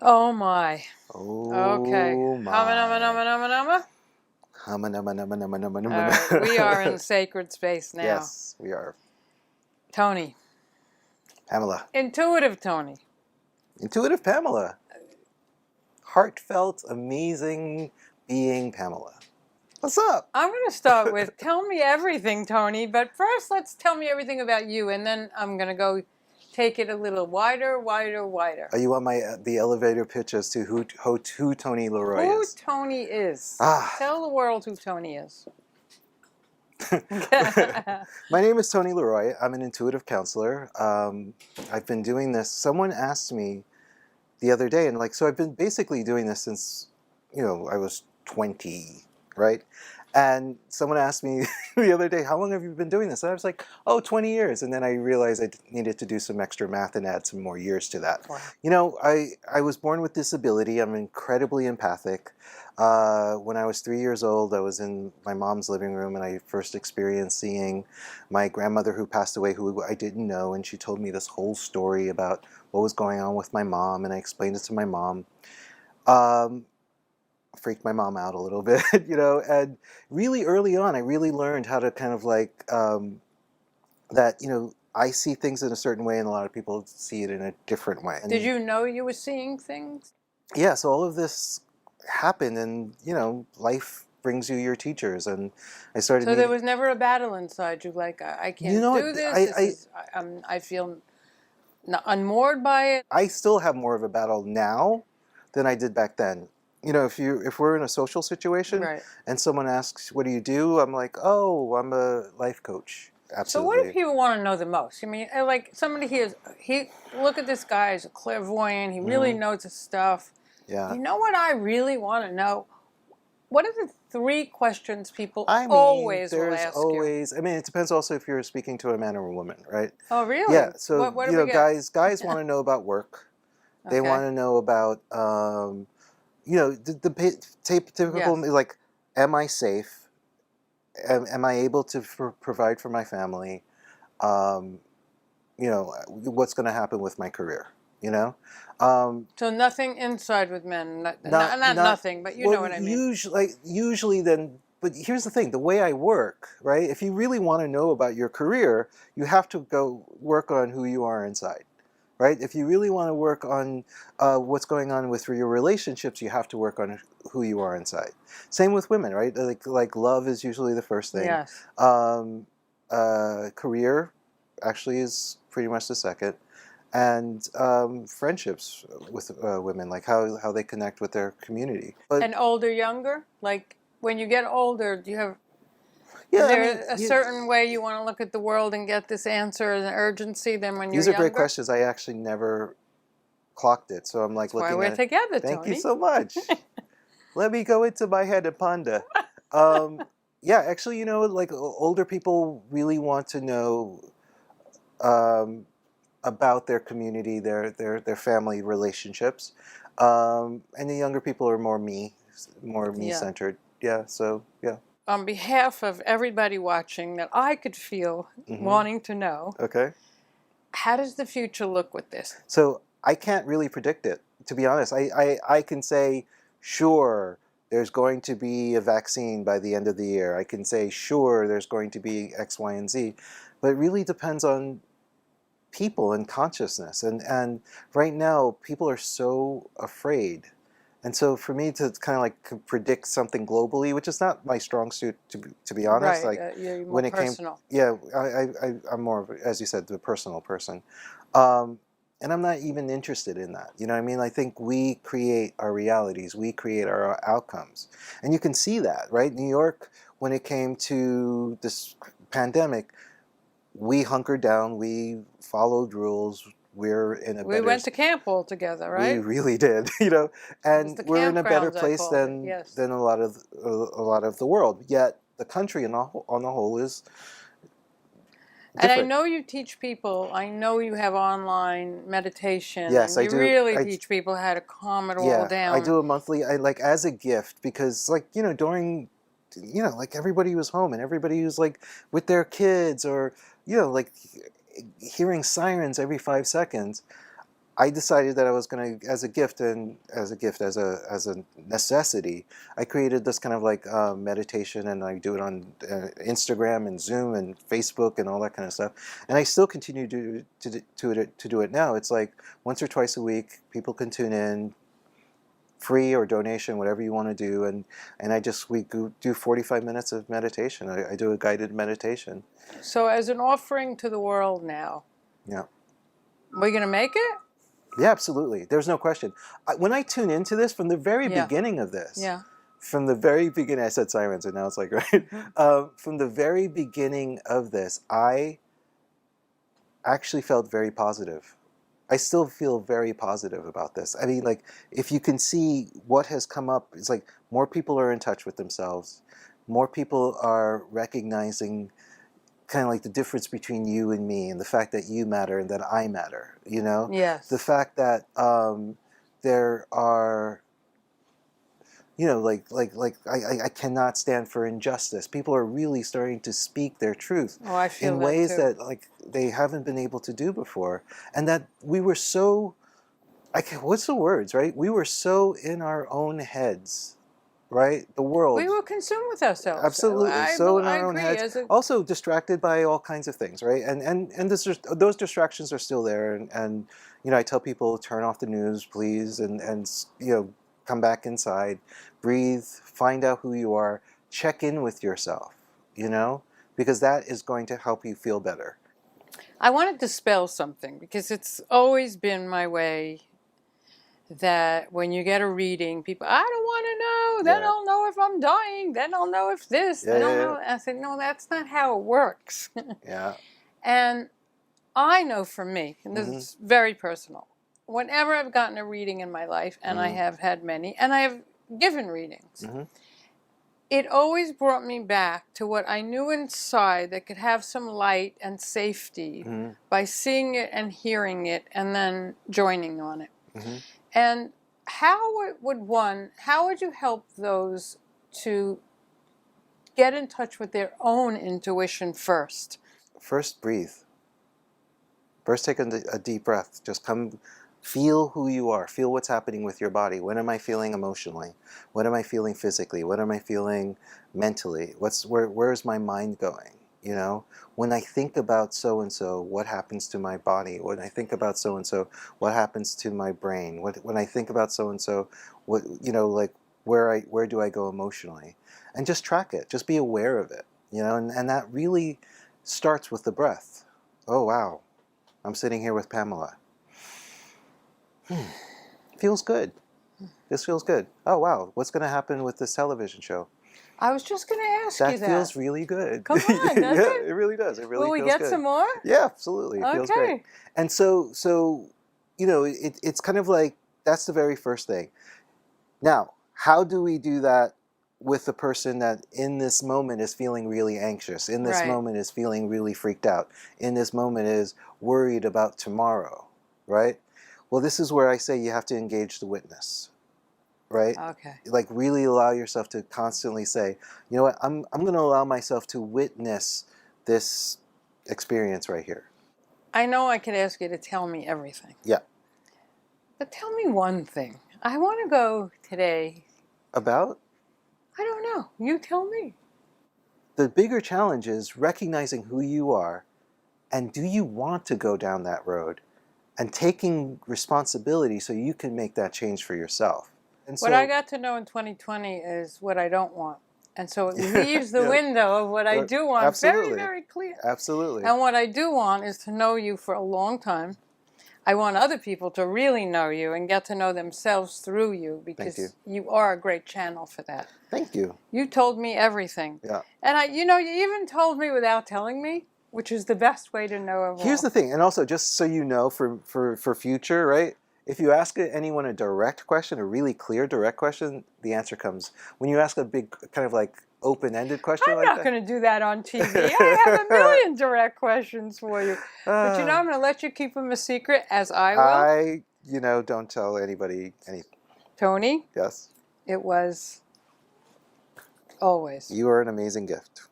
Oh my. Oh Okay. my. Hama. All right, we are in sacred space now. Yes, we are. Tony. Pamela. Intuitive Tony. Intuitive Pamela. Heartfelt, amazing being Pamela. What's up? I'm going to start with tell me everything, Tony, but first let's tell me everything about you, and then I'm going to go take it a little wider. Are you on the elevator pitch as to who Tony Leroy Who is? Tony is. Ah. Tell the world who Tony is. My name is Tony Leroy. I'm an intuitive counselor. I've been doing this. Someone asked me the other day, and so I've been basically doing this since, I was 20, right? And someone asked me the other day, how long have you been doing this? And I was like, 20 years. And then I realized I needed to do some extra math and add some more years to that. Wow. I was born with disability. I'm incredibly empathic. When I was 3 years old, I was in my mom's living room and I first experienced seeing my grandmother who passed away, who I didn't know. And she told me this whole story about what was going on with my mom. And I explained it to my mom. Freaked my mom out a little bit, and really early on, I really learned how to kind of that, I see things in a certain way and a lot of people see it in a different way. And did you know you were seeing things? yeah, so all of this happened and, life brings you your teachers and I started So there was never a battle inside you like, I can't do this, I feel unmoored by it? I still have more of a battle now than I did back then. If we're in a social situation Right. and someone asks, what do you do? I'm like, oh, I'm a life coach. Absolutely. So what do people want to know the most? I mean, like somebody hears, look at this guy, he's a clairvoyant, he really knows his stuff. Yeah. You know what I really want to know? What are the 3 questions people always will ask you? I mean, it depends also if you're speaking to a man or a woman, right? Oh, really? Yeah, so, what do we get? guys want to know about work. They want to know about, the typical, Yes. like, am I safe? Am I able to provide for my family? What's going to happen with my career? So nothing inside with men, not nothing, but you know what I mean. Usually then, but here's the thing, the way I work, right? If you really want to know about your career, you have to go work on who you are inside, right? If you really want to work on what's going on with your relationships, you have to work on who you are inside. Same with women, right? Like love is usually the first thing. Yes. Career actually is pretty much the second. And friendships with women, like how they connect with their community. And older, younger? Like when you get older, do you have... Is there a certain way you want to look at the world and get this answer as an urgency than when you're younger? These are great questions. I actually never clocked it, so I'm like looking at it. That's why we're together, Tony. Thank you so much. Let me go into my head and ponder. Yeah, actually, like older people really want to know about their community, their family relationships, and the younger people are more me-centered. Yeah, so yeah. On behalf of everybody watching that I could feel wanting to know, okay, how does the future look with this? So I can't really predict it, to be honest. I can say, sure, there's going to be a vaccine by the end of the year. I can say, sure, there's going to be X, Y, and Z. But it really depends on people and consciousness. And right now, people are so afraid. And so for me to kind of like predict something globally, which is not my strong suit, to be honest. Right, like you're more when it personal. I'm more of, as you said, the personal person. And I'm not even interested in that. You know what I mean? I think we create our realities. We create our outcomes. And you can see that, right? New York, when it came to this pandemic, we hunkered down. We followed rules. We went to camp all together, right? We really did, and we're in a better place than a lot of the world. Yet the country on the whole is different. And I know you teach people. I know you have online meditation. Yes, and I do. You really teach people how to calm it all down. I do a monthly. Like as a gift because during. Like everybody was home and everybody was like with their kids or, like hearing sirens every 5 seconds. I decided that I was going to, as a gift as a necessity, I created this kind of like meditation, and I do it on Instagram and Zoom and Facebook and all that kind of stuff. And I still continue to do it now. It's like once or twice a week, people can tune in, free or donation, whatever you want to do, and we do 45 minutes of meditation. I do a guided meditation. So as an offering to the world now, Yeah. are we going to make it? Yeah, absolutely. There's no question. When I tune into this, from the very beginning of this, from the very beginning, I said sirens, and now it's like, right? From the very beginning of this, I actually felt very positive. I still feel very positive about this. I mean, like, if you can see what has come up, it's like more people are in touch with themselves. More people are recognizing kind of like the difference between you and me, and the fact that you matter and that I matter, you know? Yes. The fact that there are, you know, I cannot stand for injustice. People are really starting to speak their truth in ways that like they haven't been able to do before. And that we were so, what's the words, right? We were so in our own heads. Right, the world. We were consumed with ourselves. Absolutely, so in our own heads. Also distracted by all kinds of things, right? And those distractions are still there. And you know, I tell people, turn off the news, please, and you know, come back inside, breathe, find out who you are, check in with yourself. You know, because that is going to help you feel better. I want to dispel something, because it's always been my way that when you get a reading, people, I don't want to know. They don't know if I'm dying. They don't know if this. They don't know. I said, no, that's not how it works. Yeah. And I know for me, and this is very personal, whenever I've gotten a reading in my life, and I have had many, and I have given readings, it always brought me back to what I knew inside that could have some light and safety by seeing it and hearing it and then joining on it. And how would you help those to get in touch with their own intuition first? First, breathe. First, take a deep breath. Just come, feel who you are. Feel what's happening with your body. What am I feeling emotionally? What am I feeling physically? What am I feeling mentally? Where's my mind going? You know, when I think about so-and-so, what happens to my body? When I think about so-and-so, what happens to my brain? When I think about so-and-so, what, you know, like where do I go emotionally? And just track it. Just be aware of it. You know, and that really starts with the breath. Oh, wow. I'm sitting here with Pamela. Feels good. This feels good. Oh, wow. What's going to happen with this television show? I was just going to ask you that. That feels really good. Come on, does it? It really does. It really Will we feels get good. some more? Yeah, absolutely. It feels great. And so you know, it's kind of like, that's the very first thing. Now, how do we do that with the person that in this moment is feeling really anxious, in this moment is feeling really freaked out, in this moment is worried about tomorrow, right? Well, this is where I say you have to engage the witness. Right? Okay. Like really allow yourself to constantly say, you know what, I'm going to allow myself to witness this experience right here. I know I could ask you to tell me everything. Yeah. But tell me one thing. I want to go today. About? I don't know. You tell me. The bigger challenge is recognizing who you are, and do you want to go down that road, and taking responsibility so you can make that change for yourself. What I got to know in 2020 is what I don't want. And so it leaves the window of what I do want very, very clear. Absolutely. And what I do want is to know you for a long time. I want other people to really know you and get to know themselves through you, because you are a great channel for that. Thank you. You told me everything. Yeah. And you know, you even told me without telling me, which is the best way to know of all. Here's the thing, and also just so you know for future, right? If you ask anyone a direct question, a really clear direct question, the answer comes. When you ask a big kind of like open-ended question I'm not going to do that on TV. I have a million direct questions for you. But you know, I'm going to let you keep them a secret, as I will. You know, don't tell anybody anything. Tony? Yes? It was always. You are an amazing gift.